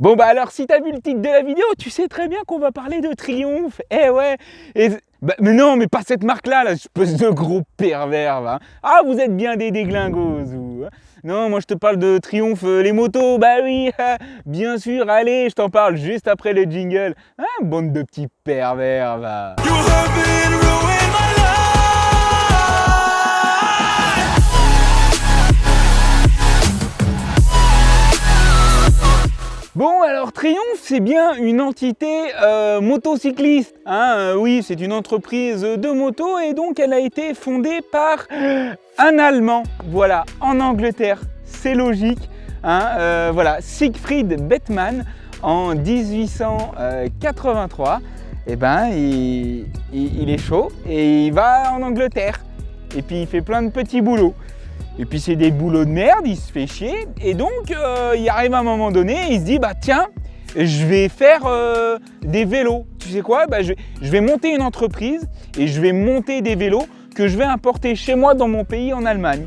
Bon bah alors si t'as vu le titre de la vidéo, tu sais très bien qu'on va parler de Triumph. Eh ouais. Mais non, mais pas cette marque-là, la espèce de gros pervers, va. Ah, vous êtes bien des déglingos, vous. Non, moi je te parle de Triumph, les motos, bah oui, bien sûr, allez, je t'en parle juste après le jingle. Hein, bande de petits pervers, va. Bon, alors Triumph, c'est bien une entité motocycliste. Hein, oui, c'est une entreprise de moto et donc elle a été fondée par un Allemand, voilà, en Angleterre. C'est logique. Hein, voilà, Siegfried Bettmann en 1883. Eh ben, il est chaud et il va en Angleterre. Et puis il fait plein de petits boulots. Et puis c'est des boulots de merde, il se fait chier. Et donc il arrive à un moment donné, il se dit bah tiens, je vais faire des vélos. Tu sais quoi, bah, je vais monter une entreprise et je vais monter des vélos que je vais importer chez moi dans mon pays en Allemagne.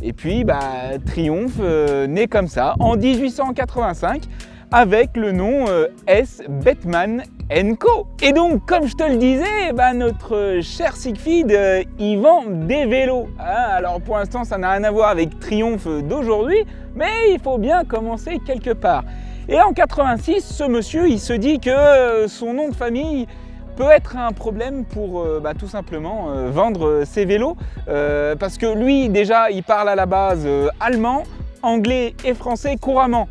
Et puis bah, Triumph naît comme ça en 1885 avec le nom S. Bettmann & Co. Et donc, comme je te le disais, bah, notre cher Siegfried, il vend des vélos. Hein, alors pour l'instant, ça n'a rien à voir avec Triumph d'aujourd'hui, mais il faut bien commencer quelque part. Et en 86, ce monsieur, il se dit que son nom de famille peut être un problème pour tout simplement vendre ses vélos, parce que lui, déjà, il parle à la base allemand, anglais et français couramment.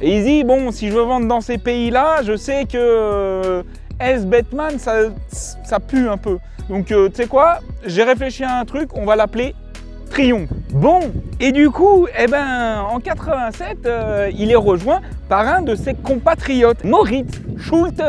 Et il dit, bon, si je veux vendre dans ces pays-là, je sais que S. Bettmann, ça pue un peu. Donc, tu sais quoi, j'ai réfléchi à un truc, on va l'appeler Triumph. Bon, et du coup, eh ben, en 87, il est rejoint par un de ses compatriotes, Moritz Schulte.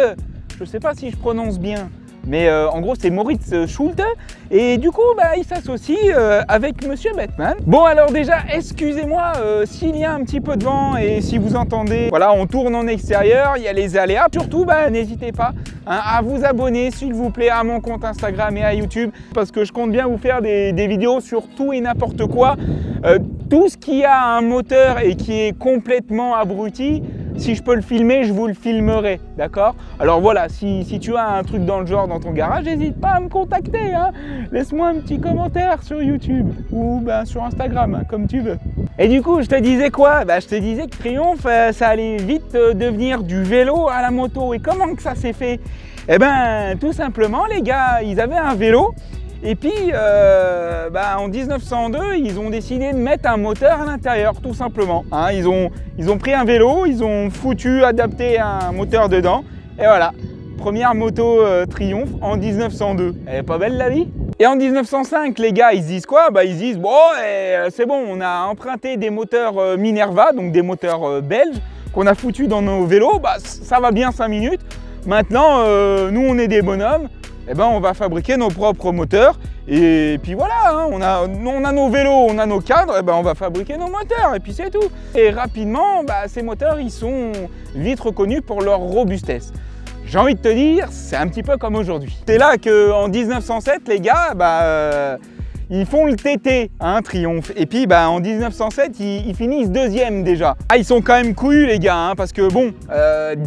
Je ne sais pas si je prononce bien, mais en gros, c'est Moritz Schulte. Et du coup, bah, il s'associe avec Monsieur Bettmann. Bon, alors déjà, excusez-moi s'il y a un petit peu de vent et si vous entendez, voilà, on tourne en extérieur, il y a les aléas. Surtout, bah, n'hésitez pas à vous abonner, s'il vous plaît, à mon compte Instagram et à YouTube, parce que je compte bien vous faire des vidéos sur tout et n'importe quoi. Tout ce qui a un moteur et qui est complètement abruti, si je peux le filmer, je vous le filmerai, d'accord? Alors voilà, si tu as un truc dans le genre dans ton garage, n'hésite pas à me contacter, hein. Laisse-moi un petit commentaire sur YouTube ou sur Instagram, hein, comme tu veux. Et du coup, je te disais quoi? Je te disais que Triumph, ça allait vite devenir du vélo à la moto. Et comment que ça s'est fait? Eh ben, tout simplement, les gars, ils avaient un vélo. Et puis, en 1902, ils ont décidé de mettre un moteur à l'intérieur, tout simplement. Hein, ils ont pris un vélo, ils ont adapté un moteur dedans. Et voilà, première moto Triumph en 1902. Elle est pas belle la vie? Et en 1905, les gars, ils se disent quoi? Ils se disent, bon, c'est bon, on a emprunté des moteurs Minerva, donc des moteurs belges, qu'on a foutus dans nos vélos. Ça va bien 5 minutes. Maintenant, nous, on est des bonhommes. Eh ben, on va fabriquer nos propres moteurs et puis voilà, hein, on a nos vélos, on a nos cadres, eh ben, on va fabriquer nos moteurs et puis c'est tout. Et rapidement, ces moteurs, ils sont vite reconnus pour leur robustesse. J'ai envie de te dire, c'est un petit peu comme aujourd'hui. C'est là qu'en 1907, les gars, ils font le TT, hein, Triumph. Et puis en 1907, ils finissent deuxième déjà. Ah, ils sont quand même couillus les gars, hein, parce que bon,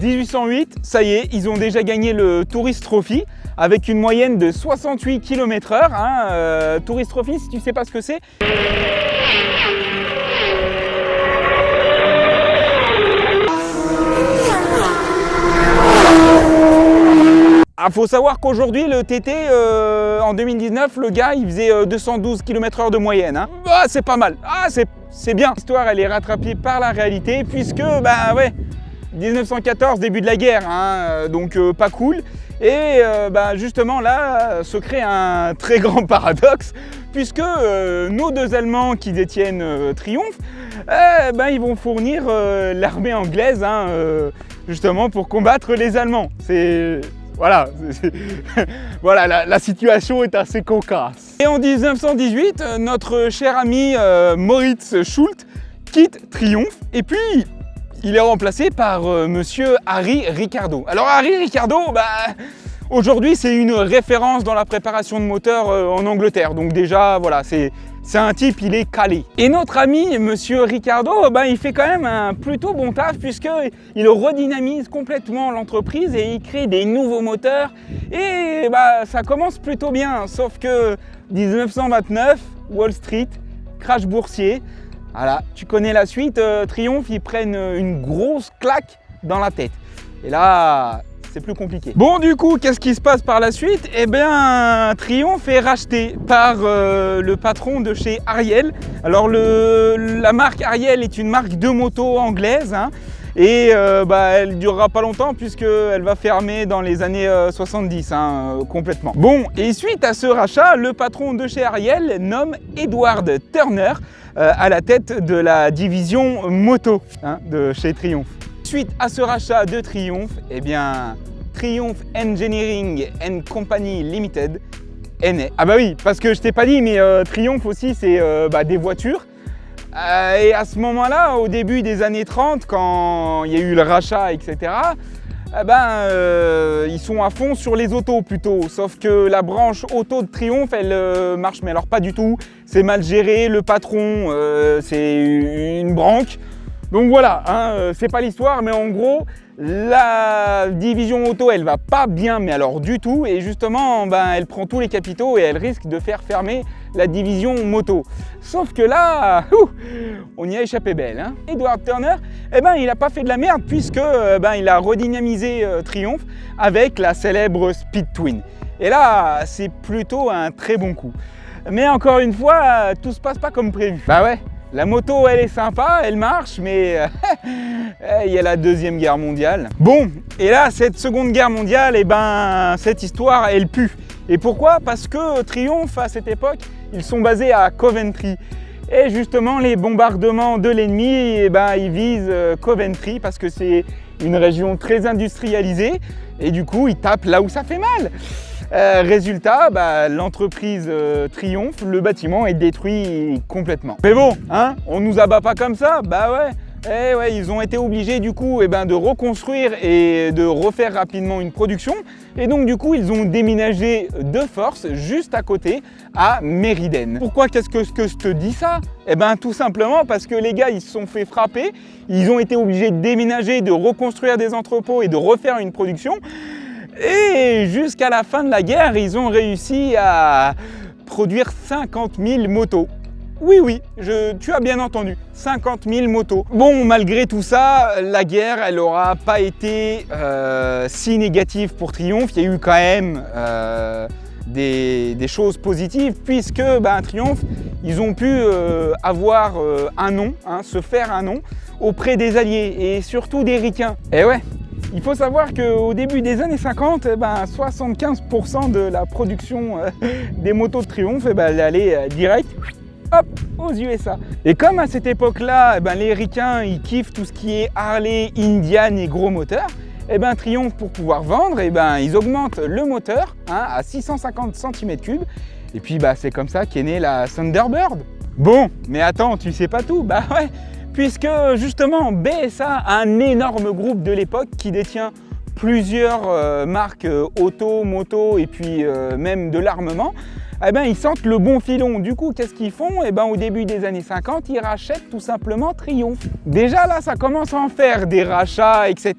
1808, ça y est, ils ont déjà gagné le Tourist Trophy avec une moyenne de 68 km/h. Hein, Tourist Trophy, si tu sais pas ce que c'est. Il faut savoir qu'aujourd'hui, le TT, en 2019, le gars, il faisait 212 km/h de moyenne. Hein. Ah, c'est pas mal. Ah, c'est bien. L'histoire, elle est rattrapée par la réalité, puisque, 1914, début de la guerre, hein, donc pas cool. Et justement, là, se crée un très grand paradoxe, puisque nos deux Allemands qui détiennent Triumph, ils vont fournir l'armée anglaise, hein, justement, pour combattre les Allemands. Voilà, voilà, la situation est assez cocasse. Et en 1918, notre cher ami Moritz Schulte quitte Triumph et puis il est remplacé par monsieur Harry Ricardo. Alors Harry Ricardo, Aujourd'hui, c'est une référence dans la préparation de moteurs en Angleterre. Donc déjà, voilà, c'est un type, il est calé. Et notre ami, monsieur Ricardo, ben, il fait quand même un plutôt bon taf puisqu'il redynamise complètement l'entreprise et il crée des nouveaux moteurs. Et ben, ça commence plutôt bien, sauf que 1929, Wall Street, crash boursier. Voilà, tu connais la suite, Triumph, ils prennent une grosse claque dans la tête. Et là, c'est plus compliqué. Bon, du coup, qu'est-ce qui se passe par la suite? Eh bien, Triumph est racheté par le patron de chez Ariel. Alors, la marque Ariel est une marque de moto anglaise, hein, et elle ne durera pas longtemps puisqu'elle va fermer dans les années 70, hein, complètement. Bon, et suite à ce rachat, le patron de chez Ariel nomme Edward Turner à la tête de la division moto, hein, de chez Triumph. Suite à ce rachat de Triumph, eh bien, Triumph Engineering and Company Limited est né. Ah bah oui, parce que je t'ai pas dit, mais Triumph aussi, c'est des voitures. Et à ce moment-là, au début des années 30, quand il y a eu le rachat, etc., ils sont à fond sur les autos plutôt. Sauf que la branche auto de Triumph, elle marche, mais alors pas du tout. C'est mal géré, le patron, c'est une branque. Donc voilà, hein, c'est pas l'histoire, mais en gros, la division auto, elle va pas bien, mais alors du tout. Et justement, elle prend tous les capitaux et elle risque de faire fermer la division moto. Sauf que là, on y a échappé belle. Hein. Edward Turner, il n'a pas fait de la merde puisque il a redynamisé Triumph avec la célèbre Speed Twin. Et là, c'est plutôt un très bon coup. Mais encore une fois, tout se passe pas comme prévu. Bah ouais. La moto, elle est sympa, elle marche, mais il y a la Deuxième Guerre mondiale. Bon, et là, cette Seconde Guerre mondiale, cette histoire, elle pue. Et pourquoi? Parce que Triumph, à cette époque, ils sont basés à Coventry. Et justement, les bombardements de l'ennemi, ils visent Coventry parce que c'est une région très industrialisée. Et du coup, ils tapent là où ça fait mal. Résultat, l'entreprise Triumph, le bâtiment est détruit complètement. Mais bon, hein, on nous abat pas comme ça, ils ont été obligés du coup de reconstruire et de refaire rapidement une production. Et donc du coup, ils ont déménagé de force juste à côté, à Meriden. Pourquoi qu'est-ce que je te dis ça? Tout simplement parce que les gars, ils se sont fait frapper, ils ont été obligés de déménager, de reconstruire des entrepôts et de refaire une production. Et jusqu'à la fin de la guerre, ils ont réussi à produire 50 000 motos. Oui, tu as bien entendu, 50 000 motos. Bon, malgré tout ça, la guerre, elle n'aura pas été si négative pour Triumph. Il y a eu quand même des choses positives puisque Triumph, ils ont pu avoir un nom, hein, se faire un nom auprès des Alliés et surtout des Ricains. Et ouais. Il faut savoir qu'au début des années 50, 75% de la production des motos de Triumph, elle allait direct aux USA. Et comme à cette époque-là, les Ricains, ils kiffent tout ce qui est Harley, Indian et gros moteurs, Triumph, pour pouvoir vendre, ils augmentent le moteur à 650 cm3. Et puis c'est comme ça qu'est née la Thunderbird. Bon, mais attends, tu sais pas tout? Ouais. Puisque justement BSA, un énorme groupe de l'époque qui détient plusieurs marques auto, moto et puis même de l'armement, ils sentent le bon filon. Du coup, qu'est-ce qu'ils font? Au début des années 50, ils rachètent tout simplement Triumph. Déjà là, ça commence à en faire des rachats, etc.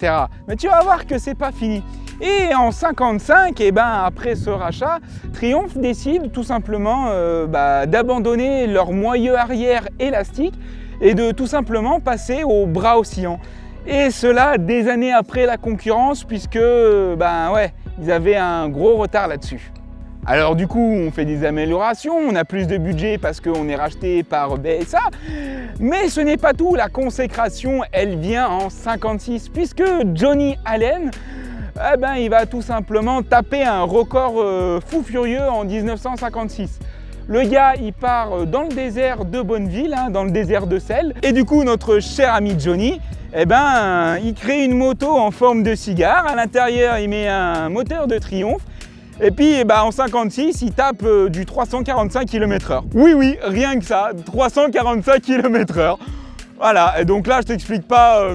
Mais tu vas voir que c'est pas fini. Et en 55, après ce rachat, Triumph décide tout simplement d'abandonner leur moyeu arrière élastique et de tout simplement passer au bras oscillant. Et cela des années après la concurrence puisque ils avaient un gros retard là-dessus. Alors du coup, on fait des améliorations, on a plus de budget parce qu'on est racheté par BSA, mais ce n'est pas tout, la consécration, elle vient en 56 puisque Johnny Allen, il va tout simplement taper un record fou furieux en 1956. Le gars, il part dans le désert de Bonneville, hein, dans le désert de sel. Et du coup, notre cher ami Johnny, il crée une moto en forme de cigare. À l'intérieur, il met un moteur de Triumph. Et puis, en 56, il tape du 345 km/h. Oui, rien que ça, 345 km/h. Voilà, et donc là, je t'explique pas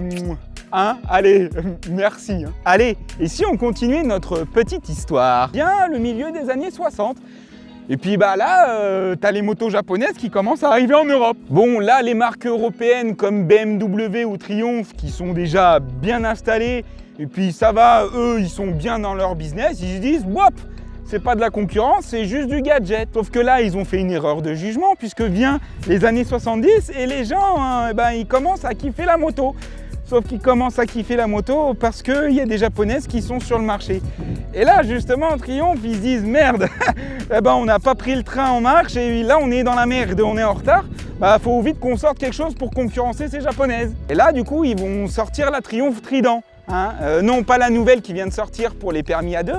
Hein, allez, merci. Hein. Allez, et si on continuait notre petite histoire? Bien, le milieu des années 60. Et puis bah là, t'as les motos japonaises qui commencent à arriver en Europe. Bon, là, les marques européennes comme BMW ou Triumph qui sont déjà bien installées, et puis ça va, eux, ils sont bien dans leur business, ils se disent, wop, c'est pas de la concurrence, c'est juste du gadget. Sauf que là, ils ont fait une erreur de jugement, puisque vient les années 70 et les gens, hein, ben, ils commencent à kiffer la moto. Sauf qu'ils commencent à kiffer la moto parce qu'il y a des japonaises qui sont sur le marché. Et là, justement, Triumph, ils se disent, merde, eh ben, on n'a pas pris le train en marche et là, on est dans la merde, on est en retard. Bah, faut vite qu'on sorte quelque chose pour concurrencer ces japonaises. Et là, du coup, ils vont sortir la Triumph Trident. Hein. Non, pas la nouvelle qui vient de sortir pour les permis A2,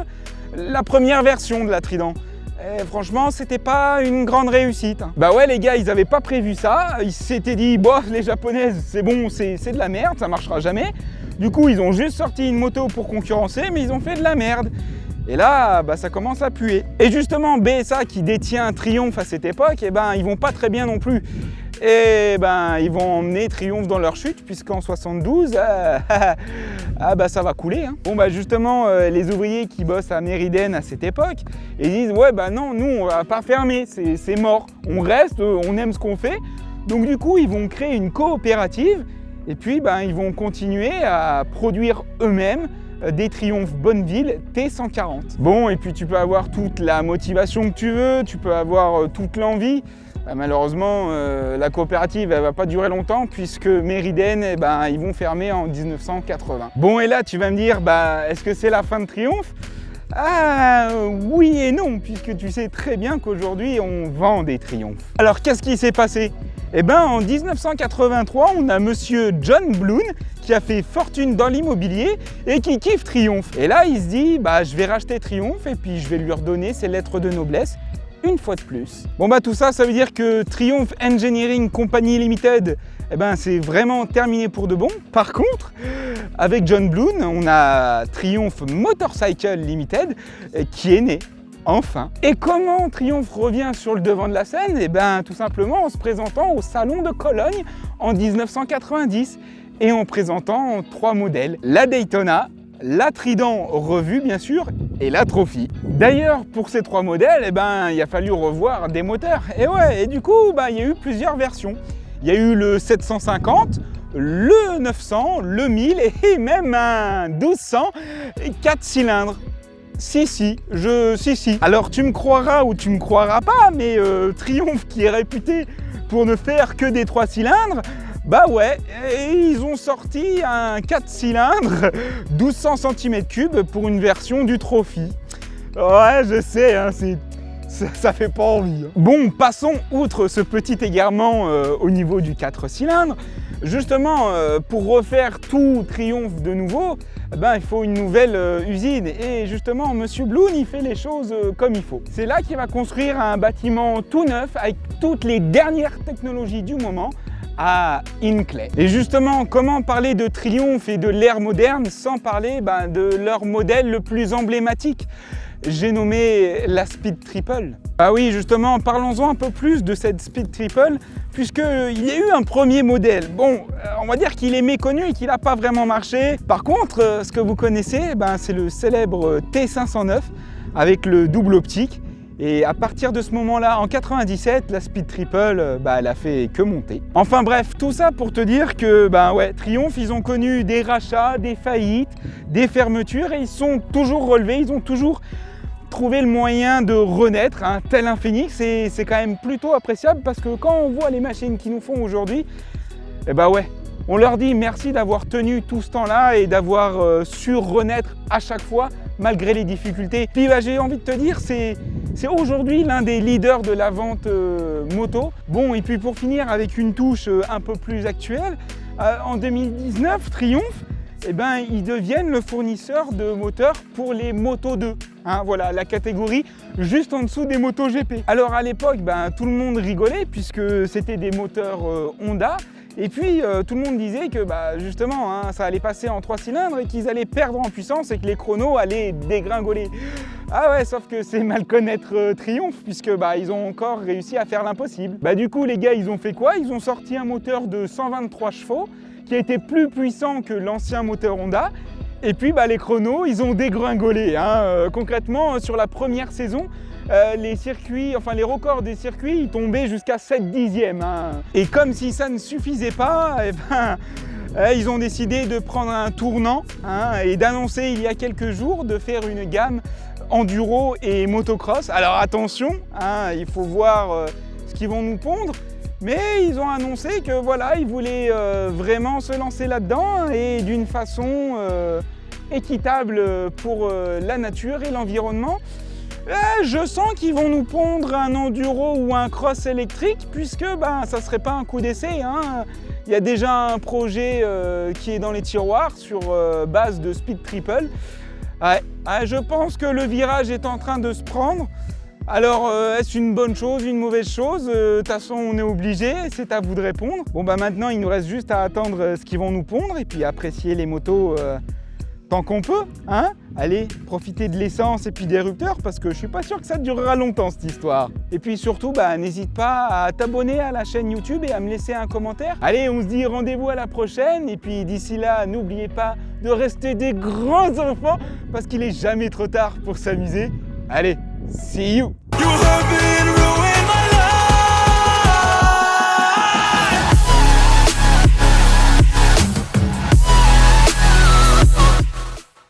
la première version de la Trident. Et franchement, c'était pas une grande réussite. Bah ouais, les gars, ils avaient pas prévu ça. Ils s'étaient dit, bof, les japonaises, c'est bon, c'est de la merde, ça marchera jamais. Du coup, ils ont juste sorti une moto pour concurrencer, mais ils ont fait de la merde. Et là, bah, ça commence à puer. Et justement, BSA, qui détient Triumph à cette époque, eh ben, ils vont pas très bien non plus. Et ben, ils vont emmener Triumph dans leur chute, puisqu'en 72, bah, ça va couler. Hein. Bon, bah, justement, les ouvriers qui bossent à Meriden à cette époque, ils disent, ouais, bah non, nous, on va pas fermer, c'est mort. On reste, on aime ce qu'on fait. Donc, du coup, ils vont créer une coopérative, et puis, bah, ils vont continuer à produire eux-mêmes des Triumph Bonneville T140. Bon, et puis tu peux avoir toute la motivation que tu veux, tu peux avoir toute l'envie. Bah, malheureusement, la coopérative, elle va pas durer longtemps puisque Meriden, eh ben, ils vont fermer en 1980. Bon, et là, tu vas me dire, bah, est-ce que c'est la fin de Triumph? Ah, oui et non, puisque tu sais très bien qu'aujourd'hui, on vend des Triumph. Alors, qu'est-ce qui s'est passé? Eh ben, en 1983, on a monsieur John Bloon qui a fait fortune dans l'immobilier et qui kiffe Triumph. Et là, il se dit, bah, je vais racheter Triumph et puis je vais lui redonner ses lettres de noblesse une fois de plus. Bon, bah, tout ça, ça veut dire que Triumph Engineering Company Limited, eh ben, c'est vraiment terminé pour de bon. Par contre, avec John Bloon, on a Triumph Motorcycle Limited qui est né. Enfin. Et comment Triumph revient sur le devant de la scène? Eh bien, tout simplement en se présentant au Salon de Cologne en 1990 et en présentant 3 modèles. La Daytona, la Trident revue bien sûr et la Trophy. D'ailleurs, pour ces 3 modèles, eh ben, il a fallu revoir des moteurs. Et ouais, et du coup, bah, il y a eu plusieurs versions. Il y a eu le 750, le 900, le 1000 et même un 1200 4 cylindres. Si. Alors tu me croiras ou tu me croiras pas, mais Triumph qui est réputé pour ne faire que des 3 cylindres, bah ouais, et ils ont sorti un 4 cylindres 1200 cm3 pour une version du Trophy. Ouais, je sais, hein, ça fait pas envie. Hein. Bon, passons outre ce petit égarement au niveau du 4 cylindres. Justement, pour refaire tout Triumph de nouveau, ben, il faut une nouvelle usine. Et justement, monsieur Bloon, il fait les choses comme il faut. C'est là qu'il va construire un bâtiment tout neuf avec toutes les dernières technologies du moment à Hinckley. Et justement, comment parler de Triumph et de l'ère moderne sans parler de leur modèle le plus emblématique? J'ai nommé la Speed Triple. Ah oui, justement, parlons-en un peu plus de cette Speed Triple, puisqu'il y a eu un premier modèle. Bon, on va dire qu'il est méconnu et qu'il n'a pas vraiment marché. Par contre, ce que vous connaissez, c'est le célèbre T509 avec le double optique. Et à partir de ce moment-là, en 97, la Speed Triple, elle a fait que monter. Enfin bref, tout ça pour te dire que ouais, Triumph, ils ont connu des rachats, des faillites, des fermetures et ils sont toujours relevés, ils ont toujours trouvé le moyen de renaître, hein, tel un phénix. C'est quand même plutôt appréciable parce que quand on voit les machines qu'ils nous font aujourd'hui, ouais, on leur dit merci d'avoir tenu tout ce temps-là et d'avoir su renaître à chaque fois malgré les difficultés. Puis j'ai envie de te dire, c'est aujourd'hui l'un des leaders de la vente moto. Bon, et puis pour finir avec une touche un peu plus actuelle, en 2019, Triumph, ils deviennent le fournisseur de moteurs pour les Moto 2. Hein, voilà, la catégorie juste en dessous des Moto GP. Alors à l'époque, tout le monde rigolait puisque c'était des moteurs Honda. Et puis tout le monde disait que justement hein, ça allait passer en 3 cylindres et qu'ils allaient perdre en puissance et que les chronos allaient dégringoler. Ah ouais, sauf que c'est mal connaître Triumph puisque ils ont encore réussi à faire l'impossible. Du coup les gars, ils ont fait quoi? Ils ont sorti un moteur de 123 chevaux qui était plus puissant que l'ancien moteur Honda. Et puis les chronos, ils ont dégringolé. Concrètement, sur la première saison, les records des circuits, ils tombaient jusqu'à 7 dixièmes. Et comme si ça ne suffisait pas, ils ont décidé de prendre un tournant et d'annoncer il y a quelques jours de faire une gamme enduro et motocross. Alors attention, il faut voir ce qu'ils vont nous pondre. Mais ils ont annoncé que voilà, ils voulaient vraiment se lancer là-dedans et d'une façon équitable pour la nature et l'environnement. Je sens qu'ils vont nous pondre un enduro ou un cross électrique puisque ça serait pas un coup d'essai. Il y a déjà un projet qui est dans les tiroirs sur base de Speed Triple. Je pense que le virage est en train de se prendre. Alors, est-ce une bonne chose, une mauvaise chose? De toute façon, on est obligé, c'est à vous de répondre. Bon, maintenant, il nous reste juste à attendre ce qu'ils vont nous pondre et puis apprécier les motos tant qu'on peut. Allez, profitez de l'essence et puis des rupteurs parce que je suis pas sûr que ça durera longtemps, cette histoire. Et puis surtout, n'hésite pas à t'abonner à la chaîne YouTube et à me laisser un commentaire. Allez, on se dit rendez-vous à la prochaine. Et puis d'ici là, n'oubliez pas de rester des grands enfants parce qu'il est jamais trop tard pour s'amuser. Allez, see you!